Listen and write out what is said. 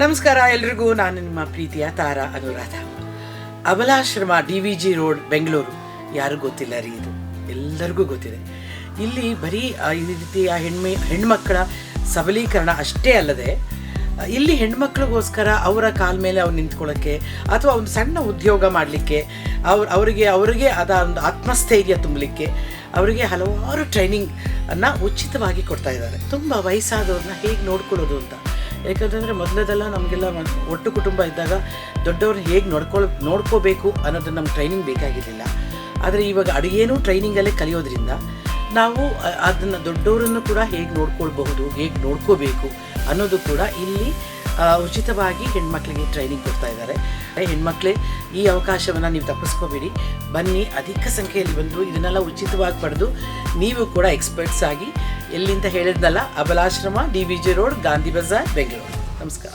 ನಮಸ್ಕಾರ ಎಲ್ರಿಗೂ. ನಾನು ನಿಮ್ಮ ಪ್ರೀತಿಯ ತಾರಾ ಅನುರಾಧ. ಅಬಲಾಶ್ರಮ DVG road Bengaluru. ಯಾರಿಗೂ ಗೊತ್ತಿಲ್ಲ ರೀ, ಇದು ಎಲ್ಲರಿಗೂ ಗೊತ್ತಿದೆ. ಇಲ್ಲಿ ಬರೀ ಈ ರೀತಿಯ ಹೆಣ್ಮಕ್ಕಳ ಸಬಲೀಕರಣ ಅಷ್ಟೇ ಅಲ್ಲದೆ ಇಲ್ಲಿ ಹೆಣ್ಮಕ್ಳಿಗೋಸ್ಕರ ಅವರ ಕಾಲ ಮೇಲೆ ಅವ್ರು ನಿಂತ್ಕೊಳ್ಳೋಕ್ಕೆ ಅಥವಾ ಒಂದು ಸಣ್ಣ ಉದ್ಯೋಗ ಮಾಡಲಿಕ್ಕೆ ಅವರಿಗೆ ಅದ ಒಂದು ಆತ್ಮಸ್ಥೈರ್ಯ ತುಂಬಲಿಕ್ಕೆ ಅವರಿಗೆ ಹಲವಾರು ಟ್ರೈನಿಂಗನ್ನು ಉಚಿತವಾಗಿ ಕೊಡ್ತಾ ಇದ್ದಾರೆ. ತುಂಬ ವಯಸ್ಸಾದವ್ರನ್ನ ಹೇಗೆ ನೋಡ್ಕೊಳ್ಳೋದು ಅಂತ. ಯಾಕಂತಂದರೆ ಮೊದಲದೆಲ್ಲ ನಮಗೆಲ್ಲ ಒಟ್ಟು ಕುಟುಂಬ ಇದ್ದಾಗ ದೊಡ್ಡವ್ರನ್ನ ಹೇಗೆ ನೋಡ್ಕೋಬೇಕು ಅನ್ನೋದನ್ನು ನಮ್ಗೆ ಟ್ರೈನಿಂಗ್ ಬೇಕಾಗಿರಲಿಲ್ಲ. ಆದರೆ ಇವಾಗ ಅಡುಗೆನೂ ಟ್ರೈನಿಂಗಲ್ಲೇ ಕಲಿಯೋದ್ರಿಂದ ನಾವು ಅದನ್ನು ದೊಡ್ಡವರನ್ನು ಕೂಡ ಹೇಗೆ ನೋಡ್ಕೊಳ್ಬಹುದು, ಹೇಗೆ ನೋಡ್ಕೋಬೇಕು ಅನ್ನೋದು ಕೂಡ ಇಲ್ಲಿ ಉಚಿತವಾಗಿ ಹೆಣ್ಮಕ್ಳಿಗೆ ಟ್ರೈನಿಂಗ್ ಕೊಡ್ತಾ ಇದ್ದಾರೆ. ಹೆಣ್ಮಕ್ಳೇ ಈ ಅವಕಾಶವನ್ನು ನೀವು ತಪ್ಪಿಸ್ಕೋಬೇಡಿ, ಬನ್ನಿ, ಅಧಿಕ ಸಂಖ್ಯೆಯಲ್ಲಿ ಬಂದು ಇದನ್ನೆಲ್ಲ ಉಚಿತವಾಗಿ ಪಡೆದು ನೀವು ಕೂಡ ಎಕ್ಸ್ಪರ್ಟ್ಸ್ ಆಗಿ ಎಲ್ಲಿಂದ ಹೇಳಿದ್ನಲ್ಲ, ಅಬಲಾಶ್ರಮ DVG ರೋಡ್, ಗಾಂಧಿ ಬಜಾರ್, ಬೆಂಗಳೂರು. ನಮಸ್ಕಾರ.